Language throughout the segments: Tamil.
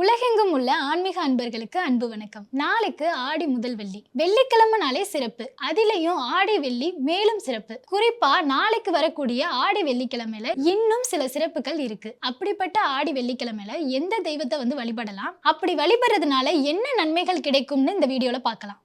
உலகெங்கும் உள்ள ஆன்மீக அன்பர்களுக்கு அன்பு வணக்கம். நாளைக்கு ஆடி முதல் வெள்ளி. வெள்ளிக்கிழமை நாளே சிறப்பு, அதிலையும் ஆடி வெள்ளி மேலும் சிறப்பு. குறிப்பா நாளைக்கு வரக்கூடிய ஆடி வெள்ளிக்கிழமையில இன்னும் சில சிறப்புகள் இருக்கு. அப்படிப்பட்ட ஆடி வெள்ளிக்கிழமையில எந்த தெய்வத்தை வழிபடலாம், அப்படி வழிபடுறதுனால என்ன நன்மைகள் கிடைக்கும்னு இந்த வீடியோல பார்க்கலாம்.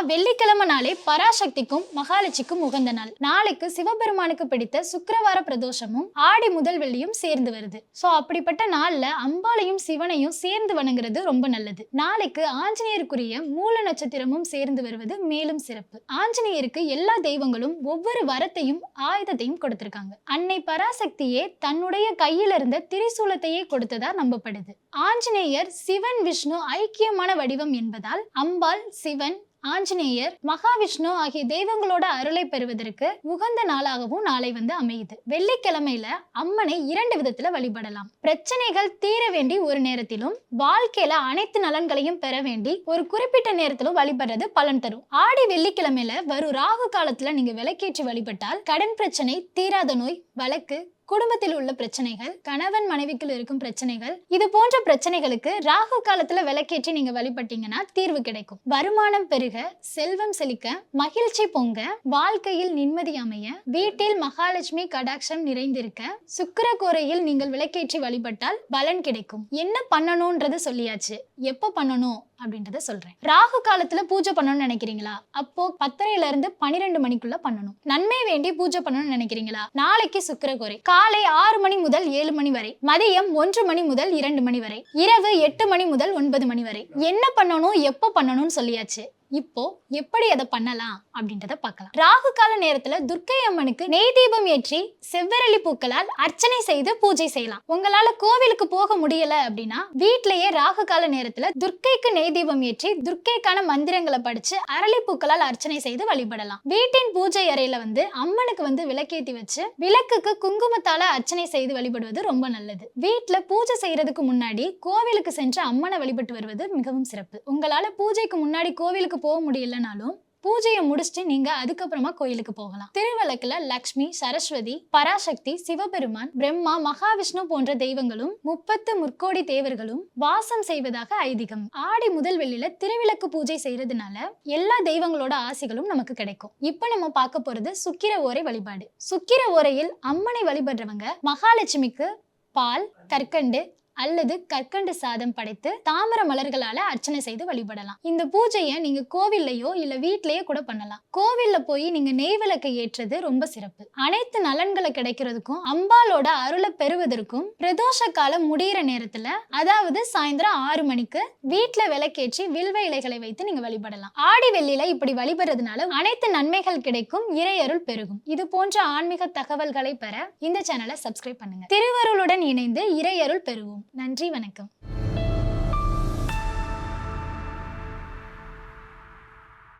வெள்ளிக்கிழமை நாளே பராசக்திக்கும் மகாலட்சுமிக்கும் உகந்த நாள். நாளைக்கு சிவபெருமானுக்கு பிடித்த சுக்கிரவார பிரதோஷமும் ஆடி முதல் வெள்ளியும் சேர்ந்து வருது. சோ அப்படிப்பட்ட நாள்ல அம்பாளையும் சிவனையும் சேர்ந்து வணங்குறது ரொம்ப நல்லது. நாளைக்கு ஆஞ்சநேயருக்குரிய மூல நட்சத்திரமும் சேர்ந்து வருவது மேலும் சிறப்பு. ஆஞ்சநேயருக்கு எல்லா தெய்வங்களும் ஒவ்வொரு வரத்தையும் ஆயுதத்தையும் கொடுத்திருக்காங்க. அன்னை பராசக்தியே தன்னுடைய கையில இருந்த திரிசூலத்தையே கொடுத்ததா நம்பப்படுது. ஆஞ்சநேயர் சிவன் விஷ்ணு ஐக்கியமான வடிவம் என்பதால் அம்பாள், சிவன், ஆஞ்சநேயர், மகாவிஷ்ணு ஆகிய தெய்வங்களோட அருளை பெறுவதற்கு உகந்த நாளாகவும் நாளை அமையுது. வெள்ளிக்கிழமையில அம்மனை இரண்டு விதத்துல வழிபடலாம். பிரச்சனைகள் தீர வேண்டி ஒரு நேரத்திலும், வாழ்க்கையில அனைத்து நலன்களையும் பெற வேண்டி ஒரு குறிப்பிட்ட நேரத்திலும் வழிபடுறது பலன் தரும். ஆடி வெள்ளிக்கிழமையில வரும் ராகு காலத்துல நீங்க விளக்கேற்றி வழிபட்டால் கடன் பிரச்சனை, தீராத நோய், வழக்கு, குடும்பத்தில் உள்ள பிரச்சனைகள், கணவன் மனைவிக்குள் இருக்கும் பிரச்சனைகள், இது போன்ற பிரச்சனைகளுக்கு ராகு காலத்துல விளக்கேற்றி நீங்க வழிபட்டீங்கன்னா தீர்வு கிடைக்கும். வருமானம் பெருக, செல்வம் செழிக்க, மகிழ்ச்சி பொங்க, வாழ்க்கையில் நிம்மதி அமைய, வீட்டில் மகாலட்சுமி கடாட்சம் நிறைந்திருக்க சுக்கிர கோரையில் நீங்கள் விளக்கேற்றி வழிபட்டால் பலன் கிடைக்கும். என்ன பண்ணணும்ன்றது சொல்லியாச்சு, எப்போ பண்ணணும் அப்படின்றத சொல்றேன். ராகு காலத்துல பூஜை பண்ணணும்னு நினைக்கிறீங்களா? அப்போ 10:30 இருந்து 12 மணிக்குள்ள பண்ணணும். நன்மை வேண்டி பூஜை பண்ணணும்னு நினைக்கிறீங்களா? நாளைக்கு சுக்கிரகோரை காலை 6 மணி முதல் 7 மணி வரை, மதியம் 1 மணி முதல் 2 மணி வரை, இரவு 8 மணி முதல் 9 மணி வரை. என்ன பண்ணணும், எப்போ பண்ணணும்னு சொல்லியாச்சு. இப்போ எப்படி அதை பண்ணலாம் அப்படின்றத பார்க்கலாம். ராகு கால நேரத்துல துர்க்கை அம்மனுக்கு நெய் தீபம் ஏற்றி செவ்வரளி பூக்களால் அர்ச்சனை செய்து பூஜை செய்யலாம். உங்களால கோவிலுக்கு போக முடியல அப்படின்னா வீட்டிலேயே ராகு கால நேரத்துல துர்க்கைக்கு நெய் தீபம் ஏற்றி துர்க்கைக்கான மந்திரங்களை படிச்சு அரளி பூக்களால் அர்ச்சனை செய்து வழிபடலாம். வீட்டின் பூஜை அறையில அம்மனுக்கு விளக்கேற்றி வச்சு விளக்குக்கு குங்குமத்தால அர்ச்சனை செய்து வழிபடுவது ரொம்ப நல்லது. வீட்டுல பூஜை செய்யறதுக்கு முன்னாடி கோவிலுக்கு சென்று அம்மனை வழிபட்டு வருவது மிகவும் சிறப்பு. உங்களால பூஜைக்கு முன்னாடி கோவிலுக்கு போக முடியலனாலும் பூஜையை முடிச்சுட்டு நீங்க அதுக்கப்புறமா கோயிலுக்கு போகலாம். திருவிளக்குல லக்ஷ்மி, சரஸ்வதி, பராசக்தி, சிவபெருமான், பிரம்மா, மகாவிஷ்ணு போன்ற தெய்வங்களும் 30 முற்கோடி தேவர்களும் வாசம் செய்வதாக ஐதீகம். ஆடி முதல் வெள்ளியில திருவிளக்கு பூஜை செய்யறதுனால எல்லா தெய்வங்களோட ஆசைகளும் நமக்கு கிடைக்கும். இப்ப நம்ம பார்க்க போறது சுக்கிர ஓரை வழிபாடு. சுக்கிர ஓரையில் அம்மனை வழிபடுறவங்க மகாலட்சுமிக்கு பால், கற்கண்டு அல்லது கற்கண்டு சாதம் படைத்து தாமர மலர்களால அர்ச்சனை செய்து வழிபடலாம். இந்த பூஜையை நீங்க கோவில்லையோ இல்ல வீட்லயே கூட பண்ணலாம். கோவில்ல போய் நீங்க நெய் விளக்கை ஏற்றது ரொம்ப சிறப்பு. அனைத்து நலன்களை கிடைக்கிறதுக்கும் அம்பாலோட அருளை பெறுவதற்கும் பிரதோஷ காலம் முடிகிற நேரத்துல, அதாவது சாயந்தரம் 6 மணிக்கு வீட்டுல விளக்கேற்றி வில்வ இலைகளை வைத்து நீங்க வழிபடலாம். ஆடி வெள்ளியில இப்படி வழிபடுறதுனால அனைத்து நன்மைகள் கிடைக்கும், இறையருள் பெருகும். இது போன்ற ஆன்மீக தகவல்களை பெற இந்த சேனலை சப்ஸ்கிரைப் பண்ணுங்க. திருவருளுடன் இணைந்து இறையருள் பெறுவோம். நன்றி, வணக்கம்.